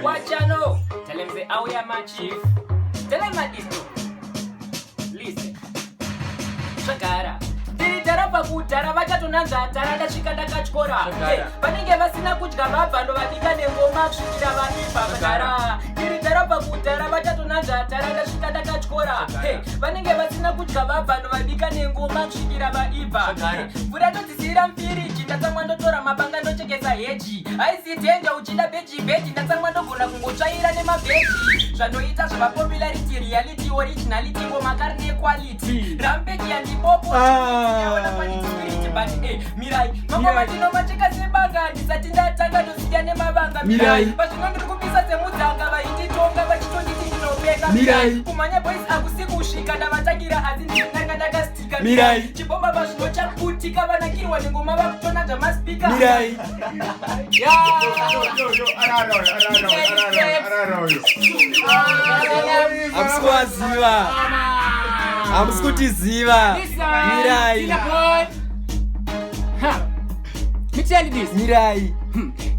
Wachano. Tell him say, how ya my chief? Tell him like this too. Listen. Shakara. Tiritara pakutara vachatonanza atara ndasvika ndakachikora. Vanenge vasina kudya vabva ndovabika nengoma kusvikira vanipa vakara. Tiritara pakutara vachatonanza atara ndasvika ndakachikora. Vanenge vasina kudya vabva ndovabika nengoma kusvikira vaibva. Mvura ndodzisira mfiriji ndatsamwa ndotora mabanga ndochekesa heji. Aisi dhenja uchida beji ndatsamwa ndogona kungotsvaira nemabheji. Zvanoita zvavapopularity, reality, originality, ngomakari nequality. Rampage yandipopo. Mirai, mama matino macheka sebanga ndisati ndatanga ndosiya nemavanga. Mirai, pazvinondiri kupisa semudzanga vaititonga vachitonditi ndinopeka. Mirai, kumanya boys akusikusvika ndavatangira asi ndinanga ndakastika. Mirai, chibomba pazvinochakutika vanakirwa nengoma vakutona zvamaspika. Mirai. Amsikuwaziva. Amsikutiziva. Mirai. Tell this. Mirai.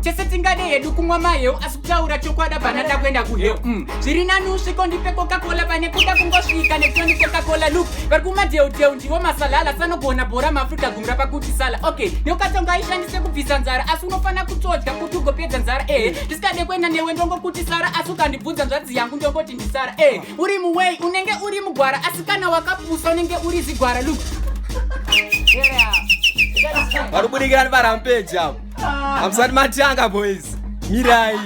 Chese tingade hedu kumwa mayo asukutaura chokwada banada kwenda kuheo. Zviri nanu sviko ndipe Coca-Cola pane kuda kungosvika nekutoni Coca-Cola look. Vari kumadheudheu ndiwo masalala sanogona bhora maAfrica gumira pakuti sala. Okay, neukatonga aishandise kubvisa nzara asi unofana kutodya kuti ugopedza nzara. Ndisikade kuenda newe ndongokuti sara asi ukandibvunza nzvadzi yangu ndongoti ndisara. Uri muwei unenge uri mugwara asi kana wakapusa unenge uri zigwara look. Varubudikira Rampage apo. Amsati matanga boys. Mirai.